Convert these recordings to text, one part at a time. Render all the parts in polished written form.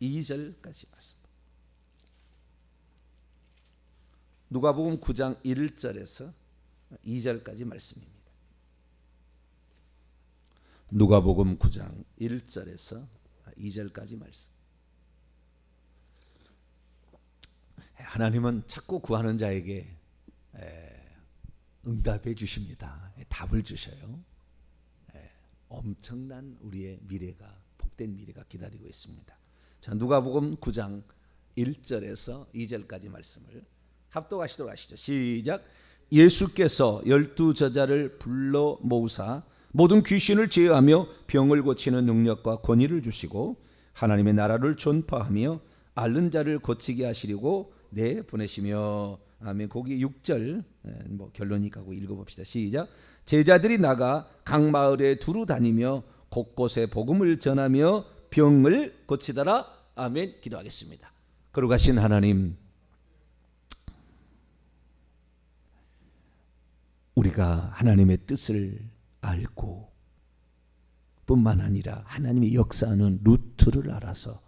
2절까지 말씀. 누가복음 9장 1절에서 2절까지 말씀입니다. 누가복음 9장 1절에서 2절까지 말씀. 하나님은 자꾸 구하는 자에게 응답해 주십니다. 답을 주셔요. 엄청난 우리의 미래가, 복된 미래가 기다리고 있습니다. 자, 누가복음 9장 1절에서 2절까지 말씀을 합독하시도록 하시죠. 시작. 예수께서 12 제자를 불러 모으사 모든 귀신을 제어하며 병을 고치는 능력과 권위를 주시고 하나님의 나라를 전파하며 앓는 자를 고치게 하시려고 내보내시며. 아멘. 거기 6절 결론이니까 읽어봅시다. 시작. 제자들이 나가 각 마을에 두루 다니며 곳곳에 복음을 전하며 병을 고치더라. 아멘. 기도하겠습니다. 거룩하신 하나님, 우리가 하나님의 뜻을 알고 뿐만 아니라 하나님이 역사하는 루트를 알아서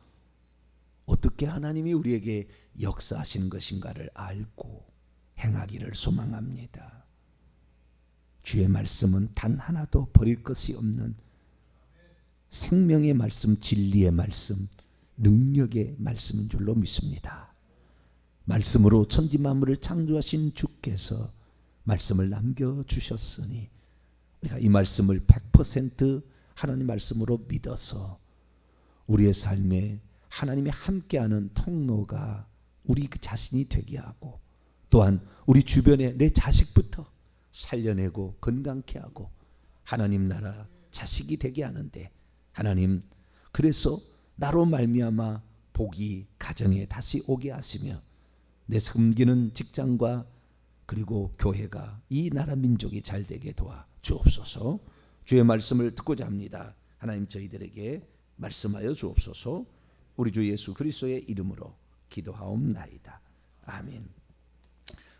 어떻게 하나님이 우리에게 역사하시는 것인가를 알고 행하기를 소망합니다. 주의 말씀은 단 하나도 버릴 것이 없는 생명의 말씀, 진리의 말씀, 능력의 말씀인 줄로 믿습니다. 말씀으로 천지 만물을 창조하신 주께서 말씀을 남겨주셨으니 우리가 이 말씀을 100% 하나님 말씀으로 믿어서 우리의 삶에 하나님이 함께하는 통로가 우리 자신이 되게 하고 또한 우리 주변에 내 자식부터 살려내고 건강케 하고 하나님 나라 자식이 되게 하는데 하나님, 그래서 나로 말미암아 복이 가정에 다시 오게 하시며 내 섬기는 직장과 그리고 교회가 이 나라 민족이 잘 되게 도와 주옵소서. 주의 말씀을 듣고자 합니다. 하나님, 저희들에게 말씀하여 주옵소서. 우리 주 예수 그리스도의 이름으로 기도하옵나이다. 아멘.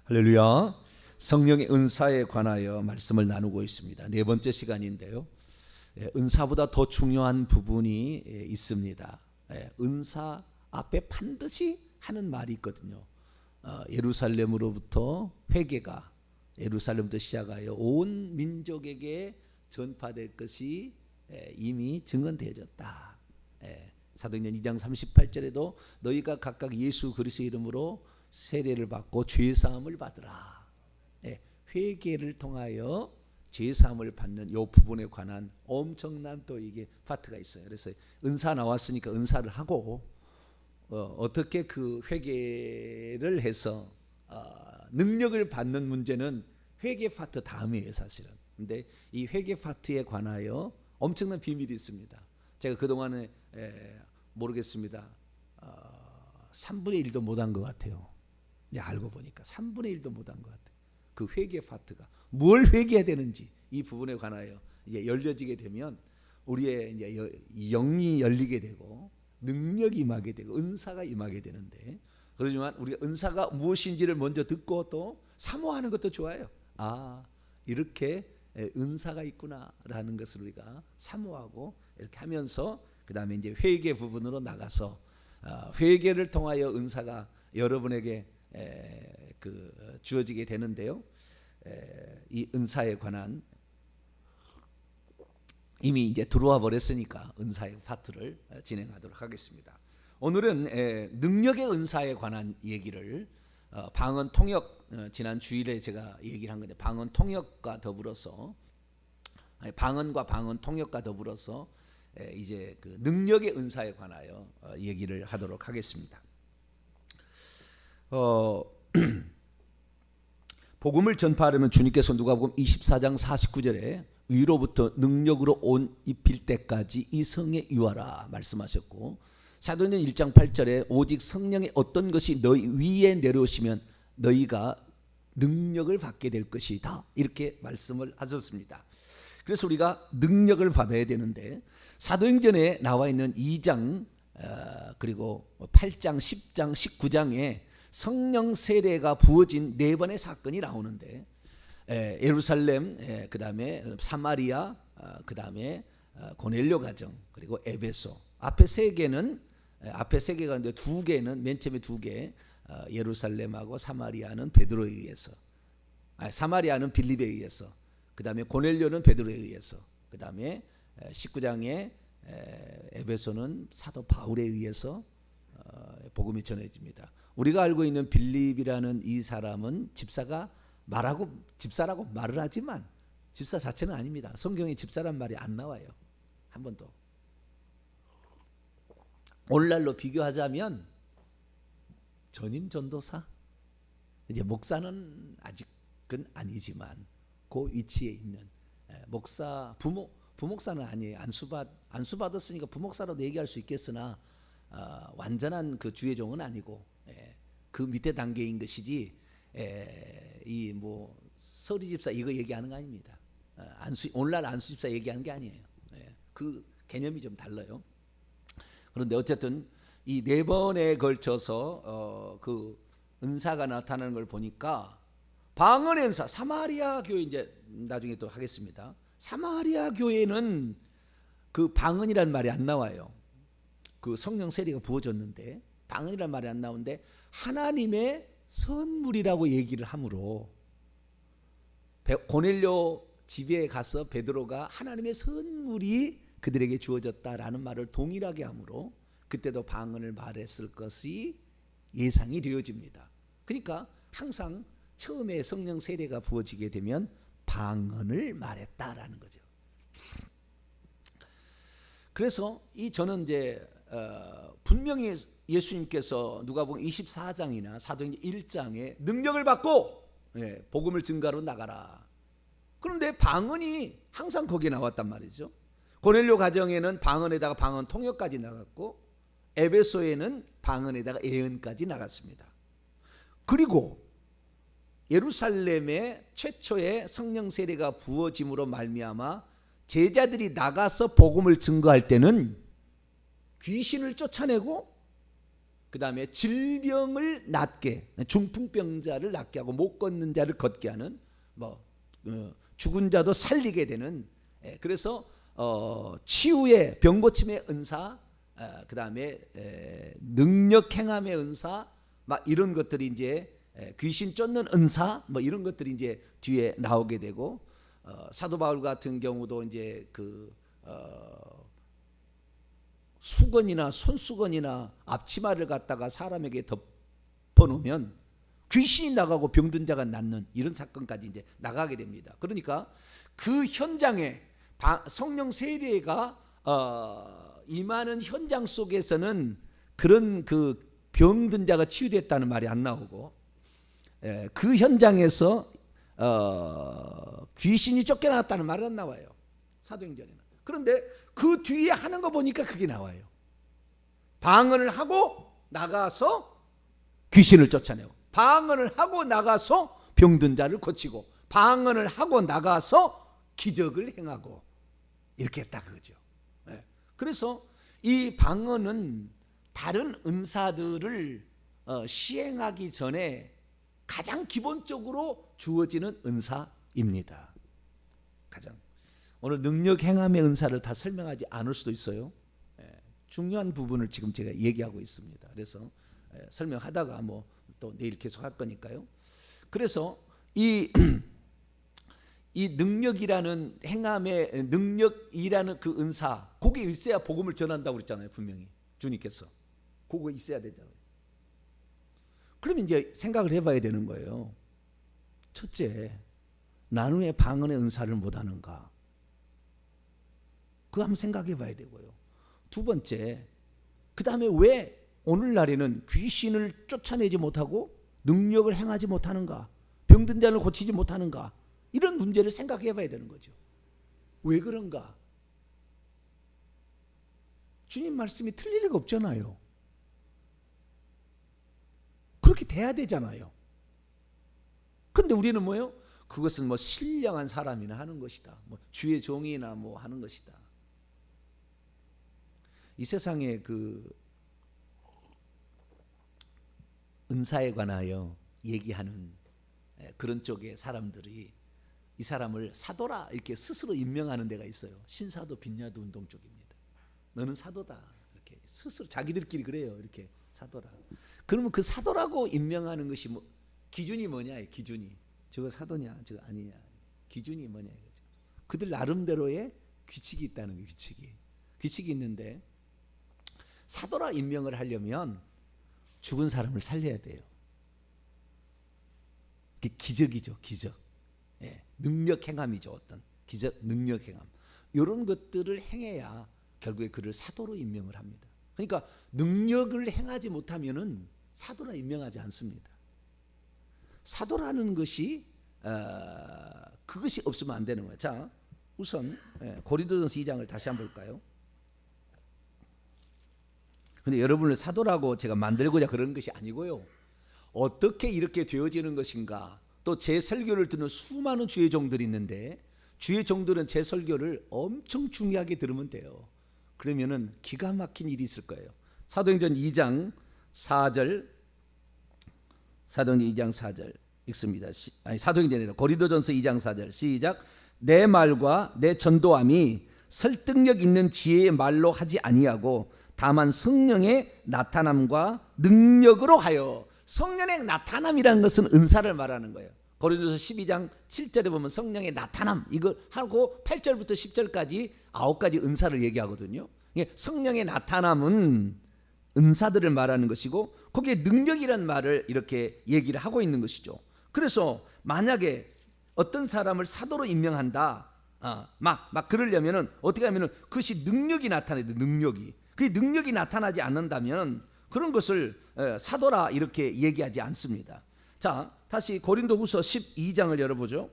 할렐루야. 성령의 은사에 관하여 말씀을 나누고 있습니다. 네 번째 시간인데요. 은사보다 더 중요한 부분이 있습니다. 은사 앞에 반드시 하는 말이 있거든요. 예루살렘으로부터 회개가 예루살렘부터 시작하여 온 민족에게 전파될 것이 이미 증언되어졌다. 사도행전 2장 38절에도 너희가 각각 예수 그리스도의 이름으로 세례를 받고 죄사함을 받으라. 회개를 통하여 죄사함을 받는 이 부분에 관한 엄청난 또 이게 파트가 있어요. 그래서 은사 나왔으니까 은사를 하고 어떻게 그 회개를 해서 능력을 받는 문제는 회개 파트 다음이에요, 사실은. 근데 이 회개 파트에 관하여 엄청난 비밀이 있습니다. 제가 그동안에 모르겠습니다. 3분의 1도 못한 것 같아요. 이제 알고 보니까 3분의 1도 못한 것 같아요. 그 회개 파트가 뭘 회개해야 되는지 이 부분에 관하여 이제 열려지게 되면 우리의 이제 영이 열리게 되고 능력이 임하게 되고 은사가 임하게 되는데, 그러지만 우리가 은사가 무엇인지를 먼저 듣고 또 사모하는 것도 좋아요. 아, 이렇게 은사가 있구나라는 것을 우리가 사모하고 이렇게 하면서 그 다음에 이제 회개 부분으로 나가서 회개를 통하여 은사가 여러분에게 주어지게 되는데요. 이 은사에 관한 이미 이제 들어와 버렸으니까 은사의 파트를 진행하도록 하겠습니다. 오늘은 능력의 은사에 관한 얘기를 방언 통역, 지난 주일에 제가 얘기를 한 건데 방언 통역과 더불어서 방언과 방언 통역과 더불어서 이제 그 능력의 은사에 관하여 얘기를 하도록 하겠습니다. 복음을 전파하려면 주님께서 누가복음 24장 49절에 위로부터 능력으로 옷 입힐 때까지 이 성에 유하라 말씀하셨고, 사도행전 1장 8절에 오직 성령의 어떤 것이 너희 위에 내려오시면 너희가 능력을 받게 될 것이다 이렇게 말씀을 하셨습니다. 그래서 우리가 능력을 받아야 되는데 사도행전에 나와 있는 2장 그리고 8장 10장 19장에 성령 세례가 부어진 네 번의 사건이 나오는데 예루살렘, 그 다음에 사마리아, 그 다음에 고넬료 가정, 그리고 에베소 앞에 세 개는 앞에 세 개가 있는데 두 개는 맨 처음에 두 개, 예루살렘하고 사마리아는 베드로에 의해서, 사마리아는 빌립에 의해서, 그 다음에 고넬료는 베드로에 의해서, 그 다음에 19장에 에베소는 사도 바울에 의해서 복음이 전해집니다. 우리가 알고 있는 빌립이라는 이 사람은 집사라고 말을 하지만 집사 자체는 아닙니다. 성경에 집사란 말이 안 나와요. 한 번도. 오늘날로 비교하자면 전임 전도사, 이제 목사는 아직은 아니지만 그 위치에 있는 목사, 부목사는 아니에요. 안수 받았으니까 부목사라도 얘기할 수 있겠으나 완전한 그 주의 종은 아니고 그 밑에 단계인 것이지, 이 뭐 서리 집사 이거 얘기하는 거 아닙니다. 오늘날 안수 집사 얘기하는 게 아니에요. 그 개념이 좀 달라요. 그런데 어쨌든 이 네 번에 걸쳐서 그 은사가 나타나는 걸 보니까 방언의 은사, 사마리아 교회 이제 나중에 또 하겠습니다. 사마리아 교회는 그 방언이란 말이 안 나와요. 그 성령 세례가 부어졌는데 방언이란 말이 안 나오는데 하나님의 선물이라고 얘기를 하므로 고넬료 집에 가서 베드로가 하나님의 선물이 그들에게 주어졌다라는 말을 동일하게 하므로 그때도 방언을 말했을 것이 예상이 되어집니다. 그러니까 항상 처음에 성령 세례가 부어지게 되면 방언을 말했다라는 거죠. 그래서 저는 이제 분명히 예수님께서 누가복음 24장이나 사도행전 1장에 능력을 받고 복음을 증가로 나가라. 그런데 방언이 항상 거기에 나왔단 말이죠. 고넬료 가정에는 방언에다가 방언 통역까지 나갔고 에베소에는 방언에다가 예언까지 나갔습니다. 그리고 예루살렘에 최초의 성령 세례가 부어짐으로 말미암아 제자들이 나가서 복음을 증거할 때는 귀신을 쫓아내고 그 다음에 질병을 낫게, 중풍병자를 낫게 하고 못 걷는 자를 걷게 하는, 죽은 자도 살리게 되는, 그래서 치유의 병고침의 은사, 그 다음에 능력 행함의 은사, 막 이런 것들이 이제 귀신 쫓는 은사, 뭐 이런 것들이 이제 뒤에 나오게 되고, 사도 바울 같은 경우도 이제 수건이나 손수건이나 앞치마를 갖다가 사람에게 덮어놓으면 귀신이 나가고 병든 자가 낫는 이런 사건까지 이제 나가게 됩니다. 그러니까 그 현장에 성령 세례가 임하는 현장 속에서는 그런 그 병든 자가 치유됐다는 말이 안 나오고, 그 현장에서 귀신이 쫓겨나왔다는 말은 안 나와요. 사도행전에는. 그런데 그 뒤에 하는 거 보니까 그게 나와요. 방언을 하고 나가서 귀신을 쫓아내고, 방언을 하고 나가서 병든 자를 고치고, 방언을 하고 나가서 기적을 행하고, 이렇게 했다 그거죠. 그래서 이 방언은 다른 은사들을 시행하기 전에 가장 기본적으로 주어지는 은사입니다. 가장. 오늘 능력 행함의 은사를 다 설명하지 않을 수도 있어요. 중요한 부분을 지금 제가 얘기하고 있습니다. 그래서 설명하다가 뭐 또 내일 계속 할 거니까요. 그래서 이 능력이라는 행함의 능력이라는 그 은사, 그게 있어야 복음을 전한다고 그랬잖아요. 분명히 주님께서 그거 있어야 되잖아요. 그럼 이제 생각을 해봐야 되는 거예요. 첫째, 나는 왜 방언의 은사를 못하는가? 그거 한번 생각해 봐야 되고요. 두 번째, 그 다음에 왜 오늘날에는 귀신을 쫓아내지 못하고 능력을 행하지 못하는가? 병든 자를 고치지 못하는가? 이런 문제를 생각해 봐야 되는 거죠. 왜 그런가? 주님 말씀이 틀릴 리가 없잖아요. 그렇게 돼야 되잖아요. 그런데 우리는 뭐예요? 그것은 뭐 신령한 사람이나 하는 것이다. 뭐 주의 종이나 뭐 하는 것이다. 이 세상에 그 은사에 관하여 얘기하는 그런 쪽의 사람들이 이 사람을 사도라 이렇게 스스로 임명하는 데가 있어요. 신사도 빈야도 운동 쪽입니다. 너는 사도다 이렇게 스스로 자기들끼리 그래요. 이렇게 사도라. 그러면 그 사도라고 임명하는 것이 뭐 기준이 뭐냐? 기준이 저거 사도냐, 저거 아니냐. 기준이 뭐냐 이거죠. 그들 나름대로의 규칙이 있다는 거예요. 규칙이 있는데 사도라 임명을 하려면 죽은 사람을 살려야 돼요. 그게 기적이죠. 기적. 예, 능력 행함이죠. 어떤 기적, 능력 행함. 이런 것들을 행해야 결국에 그를 사도로 임명을 합니다. 그러니까 능력을 행하지 못하면은 사도라 임명하지 않습니다. 사도라는 것이 그것이 없으면 안 되는 거예요. 자, 우선 고린도전서 2장을 다시 한번 볼까요? 근데 여러분을 사도라고 제가 만들고자 그런 것이 아니고요. 어떻게 이렇게 되어지는 것인가? 또 제 설교를 듣는 수많은 주의 종들이 있는데 주의 종들은 제 설교를 엄청 중요하게 들으면 돼요. 그러면은 기가 막힌 일이 있을 거예요. 사도행전 2장 4절 사도행전 2장 4절 읽습니다. 사도행전이 아니라 고린도전서 2장 4절 시작. 내 말과 내 전도함이 설득력 있는 지혜의 말로 하지 아니하고 다만 성령의 나타남과 능력으로 하여. 성령의 나타남이라는 것은 은사를 말하는 거예요. 고린도서 12장 7절에 보면 성령의 나타남 이거 하고 8절부터 10절까지 9가지 은사를 얘기하거든요. 성령의 나타남은 은사들을 말하는 것이고 거기에 능력이라는 말을 이렇게 얘기를 하고 있는 것이죠. 그래서 만약에 어떤 사람을 사도로 임명한다, 막 그러려면은 어떻게 하면은 그것이 능력이 나타나야 돼. 그 능력이 나타나지 않는다면 그런 것을 사도라 이렇게 얘기하지 않습니다. 자, 다시 고린도후서 12장을 열어보죠.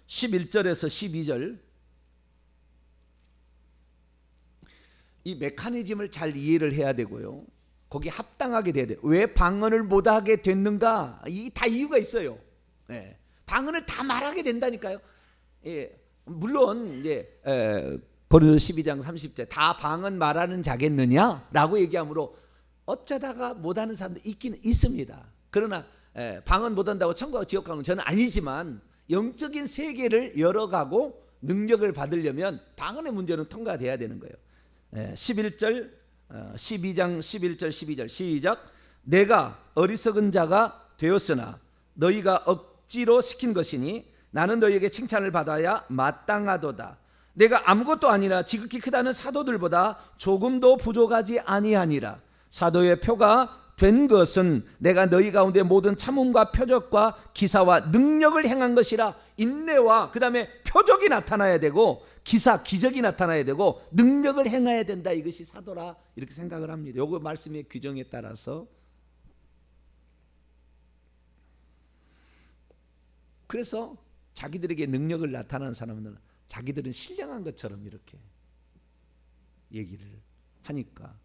11절에서 12절. 이 메커니즘을 잘 이해를 해야 되고요. 거기 합당하게 돼야 돼요. 왜 방언을 못하게 됐는가? 다 이유가 있어요. 방언을 다 말하게 된다니까요. 물론 이제 고린도서 12장 30절 다 방언 말하는 자겠느냐라고 얘기하므로 어쩌다가 못하는 사람도 있기는 있습니다. 그러나 방언 못한다고 천국과 지옥 가는 저는 아니지만 영적인 세계를 열어가고 능력을 받으려면 방언의 문제는 통과돼야 되는 거예요. 11절 12장 11절 12절 시작. 내가 어리석은 자가 되었으나 너희가 억지로 시킨 것이니 나는 너희에게 칭찬을 받아야 마땅하도다. 내가 아무것도 아니라 지극히 크다는 사도들보다 조금도 부족하지 아니하니라. 사도의 표가 된 것은 내가 너희 가운데 모든 참음과 표적과 기사와 능력을 행한 것이라. 인내와 그 다음에 표적이 나타나야 되고 기적이 나타나야 되고 능력을 행해야 된다. 이것이 사도라 이렇게 생각을 합니다. 요거 말씀의 규정에 따라서. 그래서 자기들에게 능력을 나타나는 사람은 자기들은 신령한 것처럼 이렇게 얘기를 하니까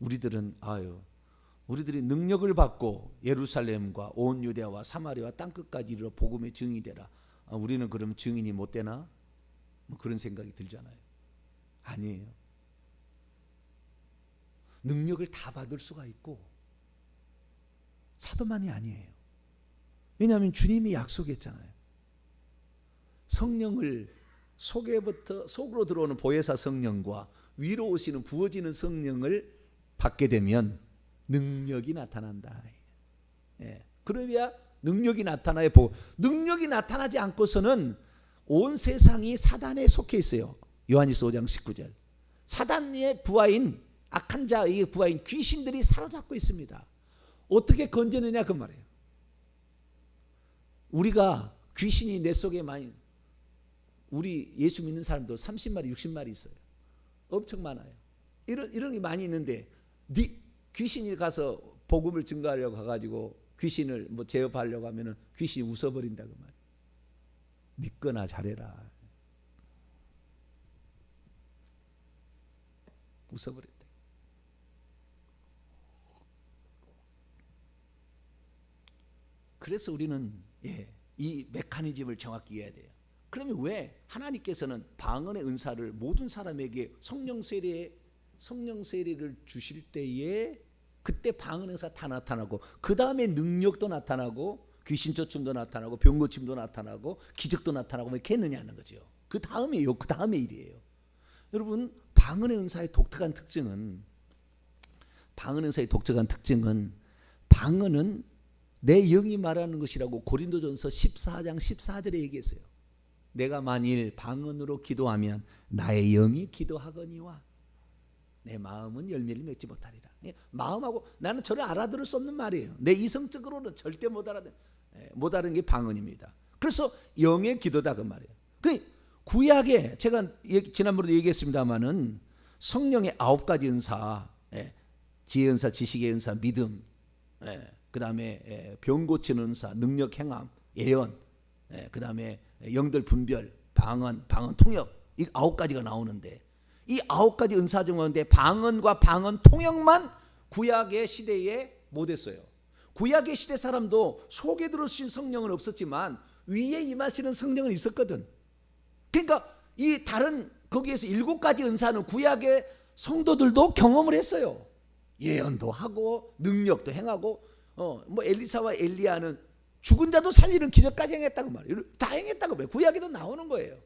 우리들이 능력을 받고 예루살렘과 온 유대와 사마리아와 땅끝까지 이르러 복음의 증인이 되라. 우리는 그럼 증인이 못 되나? 뭐 그런 생각이 들잖아요. 아니에요. 능력을 다 받을 수가 있고 사도만이 아니에요. 왜냐하면 주님이 약속했잖아요. 성령을 속으로 들어오는 보혜사 성령과 위로 오시는 부어지는 성령을 받게 되면 능력이 나타난다. 그래야 능력이 나타나야 보고, 능력이 나타나지 않고서는 온 세상이 사단에 속해 있어요. 요한일서 5장 19절. 사단의 부하인 악한 자의 부하인 귀신들이 사로잡고 있습니다. 어떻게 건지느냐 그 말이에요. 우리가 귀신이 내 속에 많이, 우리 예수 믿는 사람도 30마리 60마리 있어요. 엄청 많아요. 이런 게 많이 있는데 귀신이 가서 복음을 증거하려고 가가지고 귀신을 뭐 제어하려고 하면은 귀신이 웃어버린다 그 말이에요. 믿거나 잘해라. 웃어버린다. 그래서 우리는 이 메커니즘을 정확히 이해해야 돼요. 그러면 왜 하나님께서는 방언의 은사를 모든 사람에게 성령 세례를 주실 때에 그때 방언 은사 다 나타나고 그 다음에 능력도 나타나고 귀신 쫓음도 나타나고 병 고침도 나타나고 기적도 나타나고 뭐 이렇게 했느냐는 거죠. 그 다음에 일이에요. 여러분, 방언의 은사의 독특한 특징은 방언은 내 영이 말하는 것이라고 고린도전서 14장 14절에 얘기했어요. 내가 만일 방언으로 기도하면 나의 영이 기도하거니와 내 마음은 열매를 맺지 못하리라. 마음하고 나는 저를 알아들을 수 없는 말이에요. 내 이성적으로는 절대 못 알아듣는 게 방언입니다. 그래서 영의 기도다 그 말이에요. 그 구약에 제가 지난번에도 얘기했습니다마는 성령의 9가지 은사, 지혜 은사, 지식의 은사, 믿음, 그 다음에 병 고치는 은사, 능력 행함, 예언, 그 다음에 영들 분별, 방언 통역, 이 9가지가 나오는데 이 9가지 은사 중 가운데 방언과 방언 통역만 구약의 시대에 못했어요. 구약의 시대 사람도 속에 들어오신 성령은 없었지만 위에 임하시는 성령은 있었거든. 그러니까 이 다른 거기에서 7가지 은사는 구약의 성도들도 경험을 했어요. 예언도 하고 능력도 행하고 뭐 엘리사와 엘리야는 죽은 자도 살리는 기적까지 행했다고 말이에요. 다 행했다고 말이에요. 구약에도 나오는 거예요.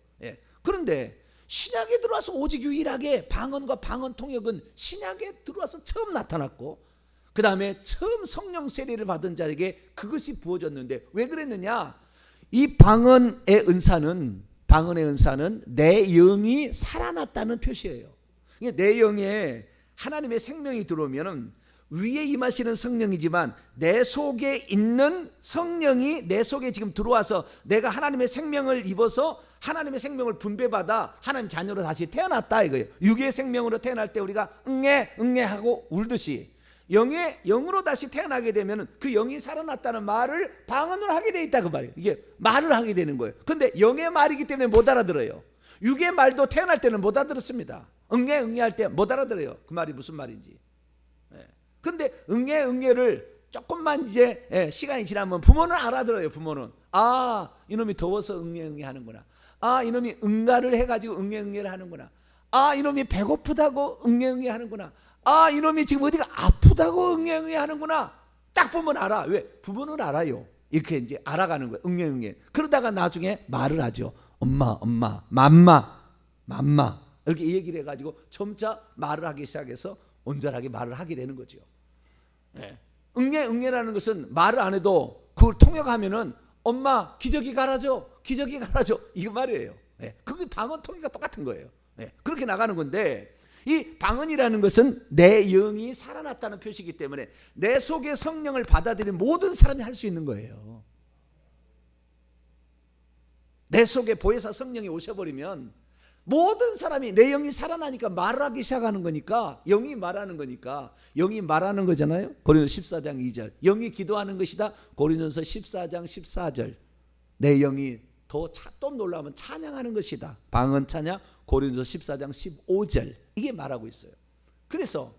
그런데 신약에 들어와서 오직 유일하게 방언과 방언 통역은 신약에 들어와서 처음 나타났고 그 다음에 처음 성령 세례를 받은 자에게 그것이 부어졌는데 왜 그랬느냐? 이 방언의 은사는 내 영이 살아났다는 표시예요. 내 영에 하나님의 생명이 들어오면 위에 임하시는 성령이지만 내 속에 있는 성령이 내 속에 지금 들어와서 내가 하나님의 생명을 입어서 하나님의 생명을 분배받아 하나님 자녀로 다시 태어났다 이거예요. 육의 생명으로 태어날 때 우리가 응애 하고 울듯이 영으로 다시 태어나게 되면 그 영이 살아났다는 말을 방언으로 하게 돼 있다 그 말이에요. 이게 말을 하게 되는 거예요. 근데 영의 말이기 때문에 못 알아들어요. 육의 말도 태어날 때는 못 알아들었습니다. 응애 할 때 못 알아들어요. 그 말이 무슨 말인지. 근데 응애를 조금만 이제 시간이 지나면 부모는 알아들어요. 부모는 이놈이 더워서 응애 하는구나. 이놈이 응가를 해가지고 응애를 하는구나. 이놈이 배고프다고 응애 하는구나. 이놈이 지금 어디가 아프다고 응애 하는구나. 딱 보면 알아. 왜? 부모는 알아요. 이렇게 이제 알아가는 거예요. 응애. 그러다가 나중에 말을 하죠. 엄마, 맘마 이렇게 얘기를 해가지고 점차 말을 하기 시작해서 온전하게 말을 하게 되는 거죠. 응애라는 것은 말을 안 해도 그걸 통역하면은 엄마 기저귀 갈아줘 이거 말이에요. 그게 방언 통역과 똑같은 거예요. 그렇게 나가는 건데 이 방언이라는 것은 내 영이 살아났다는 표시이기 때문에 내 속에 성령을 받아들인 모든 사람이 할 수 있는 거예요. 내 속에 보혜사 성령이 오셔버리면 모든 사람이 내 영이 살아나니까 말을 하기 시작하는 거니까 영이 말하는 거니까 영이 말하는 거잖아요. 고린도서 14장 2절 영이 기도하는 것이다. 고린도서 14장 14절 내 영이 또 놀라면 찬양하는 것이다. 방언 찬양 고린도서 14장 15절 이게 말하고 있어요. 그래서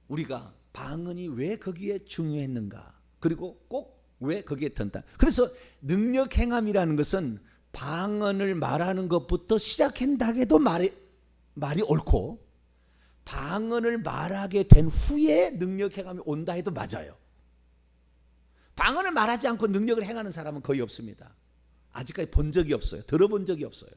우리가 방언이 왜 거기에 중요했는가 그리고 꼭 왜 거기에 든다. 그래서 능력 행함이라는 것은 방언을 말하는 것부터 시작한다해도 말이 옳고 방언을 말하게 된 후에 능력 행함이 온다 해도 맞아요. 방언을 말하지 않고 능력을 행하는 사람은 거의 없습니다. 아직까지 본 적이 없어요. 들어본 적이 없어요.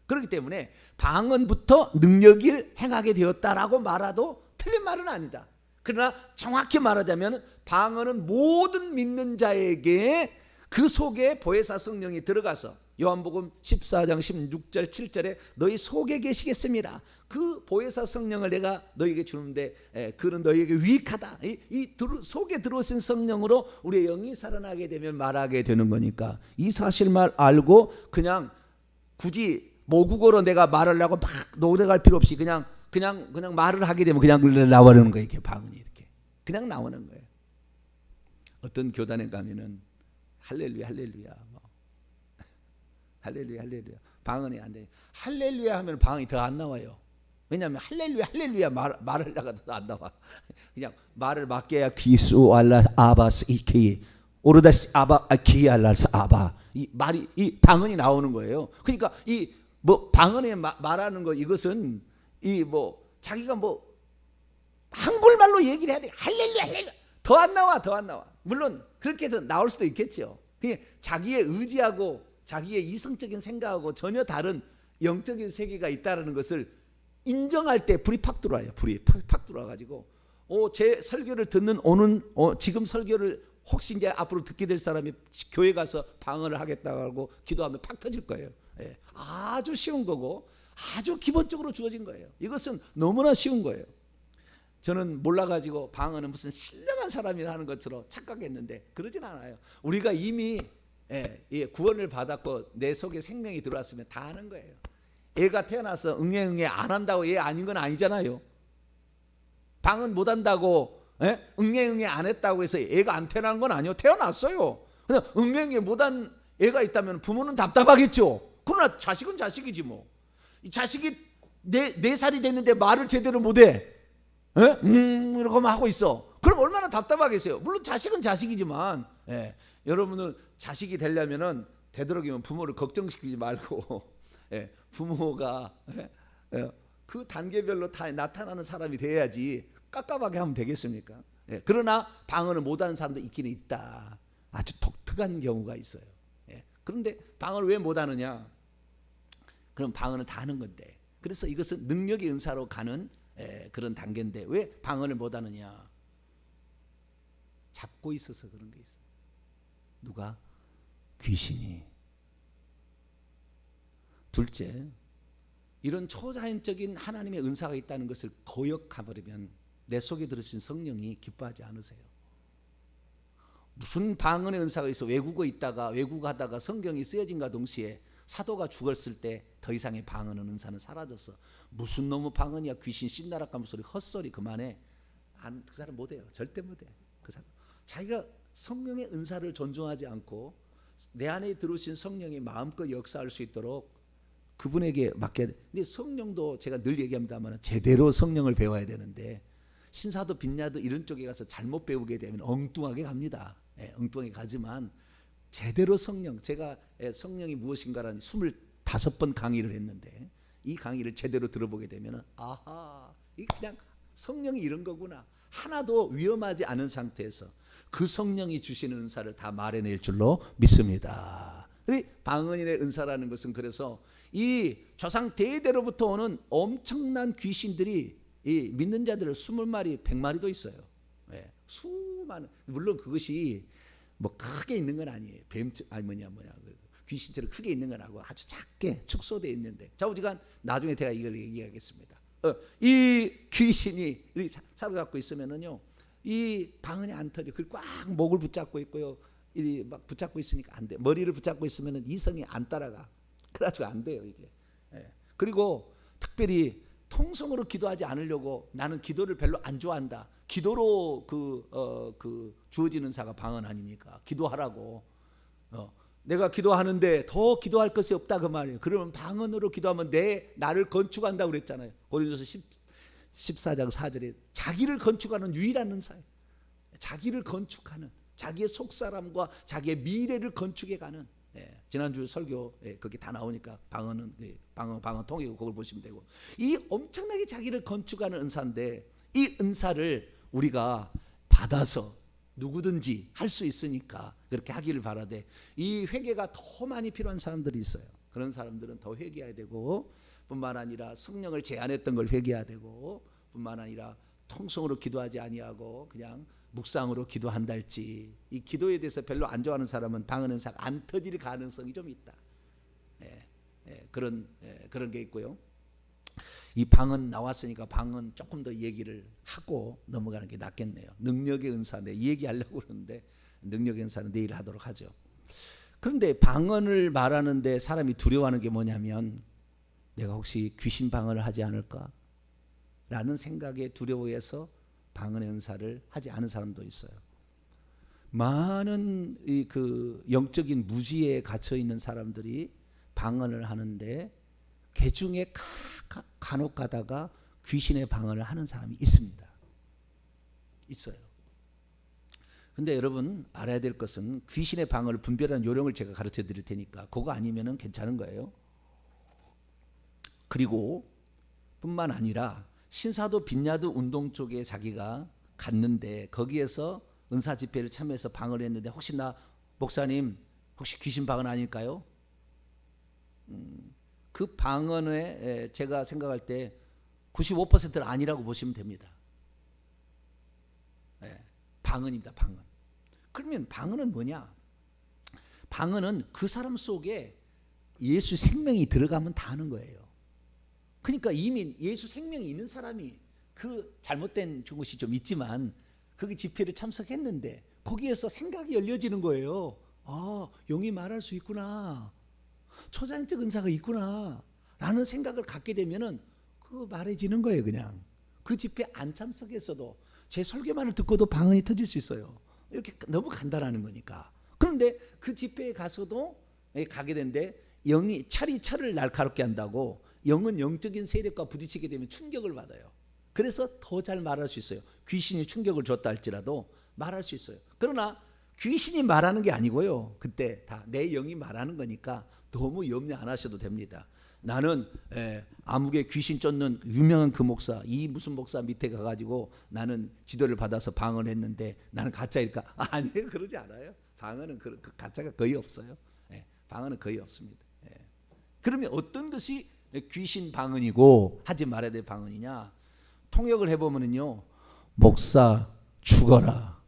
그렇기 때문에 방언부터 능력을 행하게 되었다라고 말해도 틀린 말은 아니다. 그러나 정확히 말하자면 방언은 모든 믿는 자에게 그 속에 보혜사 성령이 들어가서 요한복음 14장 16절 7절에 너희 속에 계시겠습니다. 그 보혜사 성령을 내가 너희에게 주는데 그는 너희에게 유익하다. 이 속에 들어오신 성령으로 우리의 영이 살아나게 되면 말하게 되는 거니까 이 사실만 알고 그냥 굳이 모국어로 내가 말하려고 막 노력할 필요 없이 그냥 말을 하게 되면 그냥 나오는 거예요. 이렇게 방언이 이렇게 그냥 나오는 거예요. 어떤 교단에 가면은 할렐루야 뭐. 할렐루야 방언이 안 돼요. 할렐루야 하면 방언이 더 안 나와요. 왜냐하면 할렐루야 말하려고 더 안 나와. 그냥 말을 맡겨야 기수 알라 아바스 이키 오르다스 아바 기 알라스 아바 이 말이 이 방언이 나오는 거예요. 그러니까 이 뭐 방언에 말하는 거 이것은 이 뭐 자기가 뭐 한글말로 얘기를 해야 돼. 할렐루야 더 안 나와. 물론 그렇게 해서 나올 수도 있겠죠. 그냥 자기의 의지하고 자기의 이성적인 생각하고 전혀 다른 영적인 세계가 있다는 것을 인정할 때 불이 팍 들어와요. 불이 팍 들어와가지고 제 설교를 듣는 지금 설교를 혹시 이제 앞으로 듣게 될 사람이 교회 가서 방언을 하겠다고 하고 기도하면 팍 터질 거예요. 예, 아주 쉬운 거고 아주 기본적으로 주어진 거예요. 이것은 너무나 쉬운 거예요. 저는 몰라가지고 방언은 무슨 신령한 사람이 하는 것처럼 착각했는데 그러진 않아요. 우리가 이미 구원을 받았고 내 속에 생명이 들어왔으면 다 하는 거예요. 애가 태어나서 응애 안 한다고 애 아닌 건 아니잖아요. 방언 못 한다고 응애 안 했다고 해서 애가 안 태어난 건 아니에요. 태어났어요. 근데 응애 못한 애가 있다면 부모는 답답하겠죠. 그러나 자식은 자식이지 뭐. 이 자식이 네 살이 됐는데 말을 제대로 못해. 이러고만 하고 있어. 그럼 얼마나 답답하겠어요. 물론 자식은 자식이지만 여러분은 자식이 되려면은 되도록이면 부모를 걱정시키지 말고 부모가 그 단계별로 다 나타나는 사람이 돼야지 깝깝하게 하면 되겠습니까? 그러나 방언을 못하는 사람도 있기는 있다. 아주 독특한 경우가 있어요. 그런데 방언을 왜 못하느냐? 그럼 방언은 다 하는 건데. 그래서 이것은 능력의 은사로 가는 그런 단계인데 왜 방언을 못하느냐? 잡고 있어서 그런 게 있어요. 누가? 귀신이. 둘째, 이런 초자연적인 하나님의 은사가 있다는 것을 거역해버리면 내 속에 들으신 성령이 기뻐하지 않으세요. 무슨 방언의 은사가 있어 외국어 있다가 외국하다가 성경이 쓰여진과 동시에 사도가 죽었을 때 더 이상의 방언의 은사는 사라졌어. 무슨 놈의 방언이야. 귀신 신나락가는 소리 헛소리 그만해. 그 사람 못해요. 절대 못해. 그 사람 자기가 성령의 은사를 존중하지 않고 내 안에 들어오신 성령이 마음껏 역사할 수 있도록 그분에게 맡겨야 돼. 근데 성령도 제가 늘 얘기합니다만 제대로 성령을 배워야 되는데 신사도 빈야도 이런 쪽에 가서 잘못 배우게 되면 엉뚱하게 갑니다. 엉뚱하게 가지만 제대로 성령, 제가 성령이 무엇인가라는 25번 강의를 했는데 이 강의를 제대로 들어보게 되면 아하, 이 그냥 성령이 이런 거구나. 하나도 위험하지 않은 상태에서 그 성령이 주시는 은사를 다 말해낼 줄로 믿습니다. 방언의 은사라는 것은 그래서 이 조상 대대로부터 오는 엄청난 귀신들이 이 믿는 자들을 20마리, 100마리도 있어요. 수많은. 물론 그것이 뭐 크게 있는 건 아니에요. 귀신처럼 크게 있는 건 아니고 아주 작게 축소되어 있는데 좌우지간 나중에 제가 이걸 얘기하겠습니다. 이 귀신이 사로잡고 있으면은요, 이 방언이 안 터져. 그 꽉 목을 붙잡고 있고요, 이 막 붙잡고 있으니까 안 돼. 머리를 붙잡고 있으면은 이성이 안 따라가. 그래가지고 안 돼요 이게. 그리고 특별히 통성으로 기도하지 않으려고 나는 기도를 별로 안 좋아한다. 기도로 주어지는 사가 방언 아닙니까? 기도하라고. 내가 기도하는데 더 기도할 것이 없다 그 말이에요. 그러면 방언으로 기도하면 나를 건축한다고 그랬잖아요. 고린도서 14장 4절에 자기를 건축하는 유일한 은사예요. 자기를 건축하는, 자기의 속사람과 자기의 미래를 건축해가는. 지난주 설교 거기 다 나오니까 방언은 방언 통이고 그걸 보시면 되고, 이 엄청나게 자기를 건축하는 은사인데 이 은사를 우리가 받아서 누구든지 할 수 있으니까 그렇게 하기를 바라되, 이 회개가 더 많이 필요한 사람들이 있어요. 그런 사람들은 더 회개해야 되고, 뿐만 아니라 성령을 제한했던 걸 회개해야 되고, 뿐만 아니라 통성으로 기도하지 아니하고 그냥 묵상으로 기도한달지, 이 기도에 대해서 별로 안 좋아하는 사람은 방언 은사가 안 터질 가능성이 좀 있다. 그런 게 있고요. 이 방언 나왔으니까 방언 조금 더 얘기를 하고 넘어가는 게 낫겠네요. 능력의 은사, 이 얘기하려고 그러는데 능력의 은사는 내일 하도록 하죠. 그런데 방언을 말하는데 사람이 두려워하는 게 뭐냐면, 내가 혹시 귀신 방언을 하지 않을까 라는 생각에 두려워해서 방언의 은사를 하지 않은 사람도 있어요. 많은 그 영적인 무지에 갇혀 있는 사람들이 방언을 하는데 그 중에 간혹 가다가 귀신의 방언을 하는 사람이 있습니다. 있어요. 근데 여러분 알아야 될 것은 귀신의 방언을 분별하는 요령을 제가 가르쳐 드릴 테니까 그거 아니면은 괜찮은 거예요. 그리고 뿐만 아니라 신사도 빈야도 운동 쪽에 자기가 갔는데 거기에서 은사 집회를 참여해서 방언을 했는데, 혹시 목사님 혹시 귀신 방언 아닐까요? 그 방언에 제가 생각할 때 95%는 아니라고 보시면 됩니다. 방언입니다. 방언. 그러면 방언은 뭐냐? 방언은 그 사람 속에 예수 생명이 들어가면 다 하는 거예요. 그러니까 이미 예수 생명이 있는 사람이 그 잘못된 것이 좀 있지만 거기 집회를 참석했는데 거기에서 생각이 열려지는 거예요. 아, 영이 말할 수 있구나. 초자연적 은사가 있구나. 라는 생각을 갖게 되면은 그거 말해지는 거예요. 그냥 그 집회 안 참석했어도 제 설교만을 듣고도 방언이 터질 수 있어요. 이렇게 너무 간단한 거니까. 그런데 그 집회에 가서도 가게 되는데 영이 철을 날카롭게 한다고 영은 영적인 세력과 부딪히게 되면 충격을 받아요. 그래서 더 잘 말할 수 있어요. 귀신이 충격을 줬다 할지라도 말할 수 있어요. 그러나 귀신이 말하는 게 아니고요. 그때 다 내 영이 말하는 거니까 너무 염려 안 하셔도 됩니다. 나는 암흑에 귀신 쫓는 유명한 그 목사, 이 무슨 목사 밑에 가가지고 나는 지도를 받아서 방언을 했는데 나는 가짜일까? 아니에요. 그러지 않아요. 방언은 그 가짜가 거의 없어요. 방언은 거의 없습니다. 그러면 어떤 것이 귀신 방언이고 하지 말아야 될 방언이냐? 통역을 해보면요, 목사 죽어라,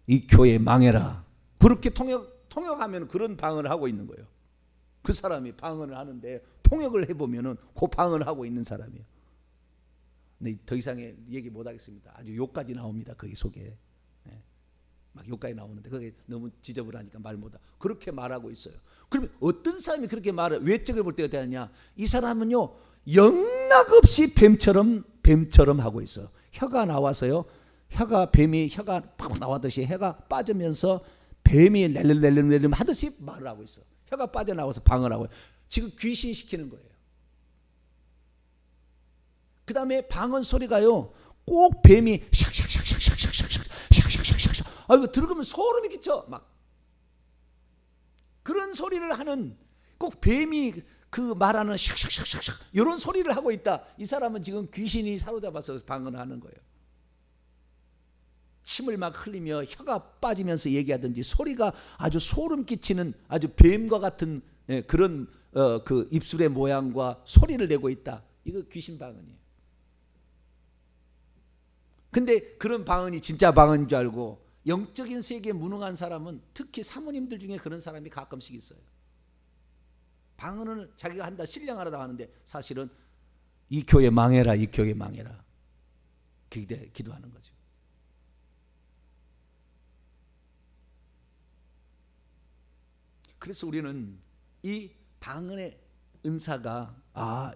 이 교회 망해라, 그렇게 통역하면 그런 방언을 하고 있는 거예요. 그 사람이 방언을 하는데 통역을 해보면은 그 방언을 하고 있는 사람이에요. 근데 더 이상의 얘기 못 하겠습니다. 아주 욕까지 나옵니다. 거기 속에 막 욕까지 나오는데 그게 너무 지저분하니까 말 못하. 그렇게 말하고 있어요. 그러면 어떤 사람이 그렇게 말을 외적을 볼 때가 되느냐? 이 사람은요, 영락없이 뱀처럼 하고 있어. 혀가 나와서요, 뱀이 혀가 팍 나왔듯이 혀가 빠지면서 뱀이 낼름 하듯이 말을 하고 있어. 혀가 빠져나와서 방언하고 지금 귀신 시키는 거예요. 그 다음에 방언 소리가요, 꼭 뱀이 샥샥샥샥샥샥샥샥샥샥샥, 이거 들으면 소름이 끼쳐. 막 그런 소리를 하는, 꼭 뱀이 그 말하는 샥샥샥샥샥 이런 소리를 하고 있다. 이 사람은 지금 귀신이 사로잡아서 방언을 하는 거예요. 침을 막 흘리며 혀가 빠지면서 얘기하든지 소리가 아주 소름 끼치는 아주 뱀과 같은 그런 그 입술의 모양과 소리를 내고 있다. 이거 귀신 방언이에요. 근데 그런 방언이 진짜 방언인 줄 알고 영적인 세계에 무능한 사람은, 특히 사모님들 중에 그런 사람이 가끔씩 있어요. 방언을 자기가 한다, 신령하다 하는데 사실은 이 교회 망해라, 이 교회 망해라 기도하는 거죠. 그래서 우리는 이 방언의 은사가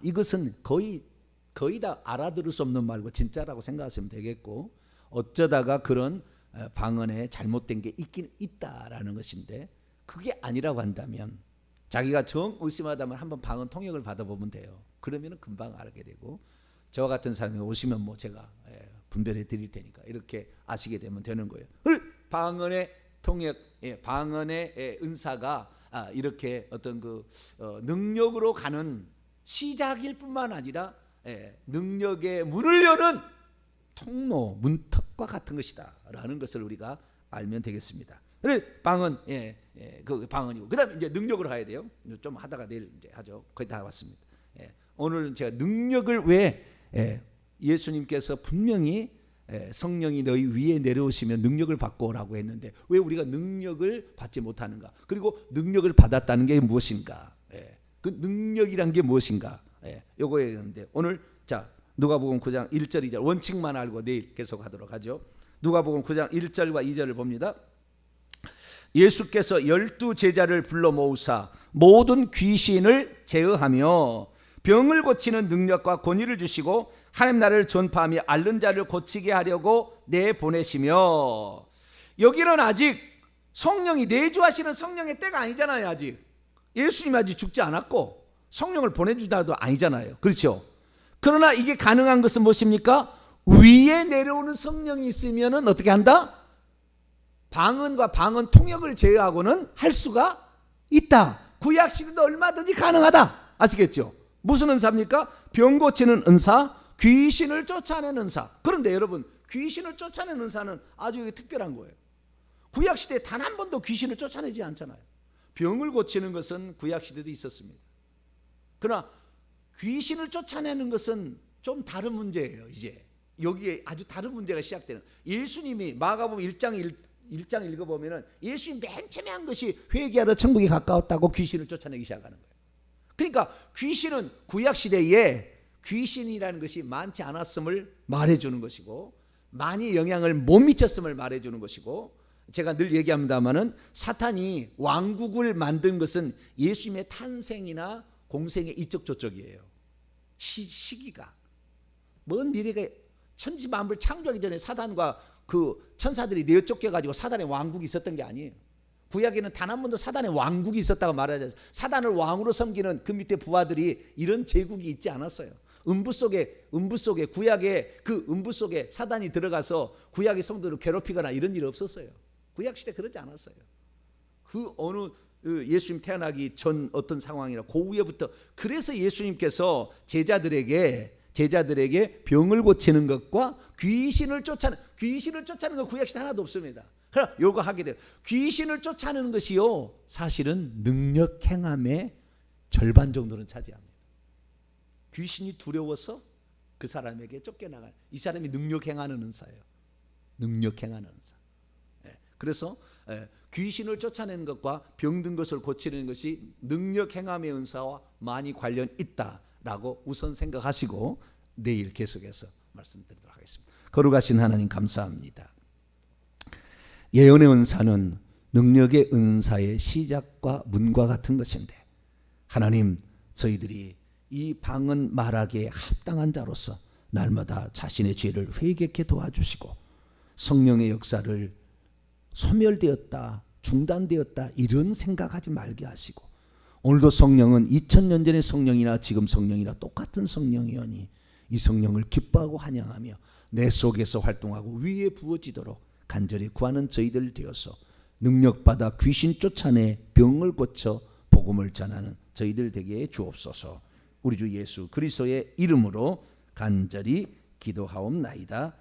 이것은 거의 다 알아들을 수 없는 말고 진짜라고 생각하시면 되겠고, 어쩌다가 그런 방언에 잘못된 게 있긴 있다라는 것인데, 그게 아니라고 한다면 자기가 정 의심하다면 한번 방언 통역을 받아보면 돼요. 그러면 금방 알게 되고, 저와 같은 사람이 오시면 뭐 제가 분별해 드릴 테니까 이렇게 아시게 되면 되는 거예요. 방언의 통역, 방언의 은사가 이렇게 어떤 그 능력으로 가는 시작일 뿐만 아니라 능력의 문을 여는 통로, 문턱과 같은 것이다 라는 것을 우리가 알면 되겠습니다. 방언, 그 방언이고, 그 다음에 이제 능력으로 가야 돼요. 좀 하다가 내일 이제 하죠. 거의 다 왔습니다. 오늘은 제가 능력을 왜 예수님께서 분명히 성령이 너희 위에 내려오시면 능력을 받고 오라고 했는데 왜 우리가 능력을 받지 못하는가? 그리고 능력을 받았다는 게 무엇인가? 그 능력이란 게 무엇인가? 요거에 있는데 오늘 자 누가복음 9장 1절 2절 원칙만 알고 내일 계속하도록 하죠. 누가복음 9장 1절과 2절을 봅니다. 예수께서 12 제자를 불러 모으사 모든 귀신을 제어하며 병을 고치는 능력과 권위를 주시고 하나님 나라를 전파하며 앓는 자를 고치게 하려고 내보내시며, 여기는 아직 성령이 내주하시는 성령의 때가 아니잖아요. 아직 예수님이 아직 죽지 않았고 성령을 보내주다도 아니잖아요. 그렇죠? 그러나 이게 가능한 것은 무엇입니까? 위에 내려오는 성령이 있으면 어떻게 한다? 방언과 방언 통역을 제외하고는 할 수가 있다. 구약 시대도 얼마든지 가능하다. 아시겠죠? 무슨 은사입니까? 병 고치는 은사, 귀신을 쫓아내는 은사. 그런데 여러분, 귀신을 쫓아내는 은사는 아주 특별한 거예요. 구약 시대에 단 한 번도 귀신을 쫓아내지 않잖아요. 병을 고치는 것은 구약 시대도 있었습니다. 그러나 귀신을 쫓아내는 것은 좀 다른 문제예요. 이제 여기에 아주 다른 문제가 시작되는. 예수님이 마가복음 1장 읽어보면은 예수님 맨 처음에 한 것이 회개하러 천국이 가까웠다고 귀신을 쫓아내기 시작하는 거예요. 그러니까 귀신은 구약시대에 귀신이라는 것이 많지 않았음을 말해주는 것이고, 많이 영향을 못 미쳤음을 말해주는 것이고, 제가 늘 얘기합니다마는 사탄이 왕국을 만든 것은 예수님의 탄생이나 공생의 이적 저적이에요. 시기가 먼 미래가, 천지만물 창조하기 전에 사단과 그 천사들이 내어 쫓겨가지고 사단의 왕국이 있었던 게 아니에요. 구약에는 단 한 번도 사단의 왕국이 있었다고 말하지, 사단을 왕으로 섬기는 그 밑에 부하들이 이런 제국이 있지 않았어요. 음부 속에 구약의 그 음부 속에 사단이 들어가서 구약의 성도를 괴롭히거나 이런 일이 없었어요. 구약 시대 그러지 않았어요. 그 어느 예수님 태어나기 전 어떤 상황이나 그 후에부터. 그래서 예수님께서 제자들에게 병을 고치는 것과 귀신을 쫓아내는 거 구약 시대 하나도 없습니다. 그럼 요거 하게 돼요. 귀신을 쫓아내는 것이요, 사실은 능력 행함의 절반 정도는 차지합니다. 귀신이 두려워서 그 사람에게 쫓겨나가는, 이 사람이 능력 행하는 은사예요. 능력 행하는 은사. 그래서 귀신을 쫓아내는 것과 병든 것을 고치는 것이 능력 행함의 은사와 많이 관련 있다라고 우선 생각하시고 내일 계속해서 말씀드리도록 하겠습니다. 거룩하신 하나님 감사합니다. 예언의 은사는 능력의 은사의 시작과 문과 같은 것인데, 하나님, 저희들이 이 방언 말하기에 합당한 자로서 날마다 자신의 죄를 회개케 도와주시고, 성령의 역사를 소멸되었다, 중단되었다 이런 생각하지 말게 하시고, 오늘도 성령은 2000년 전의 성령이나 지금 성령이나 똑같은 성령이오니 이 성령을 기뻐하고 환영하며 내 속에서 활동하고 위에 부어지도록 간절히 구하는 저희들 되어서 능력받아 귀신 쫓아내 병을 고쳐 복음을 전하는 저희들 되게 주옵소서. 우리 주 예수 그리스도의 이름으로 간절히 기도하옵나이다.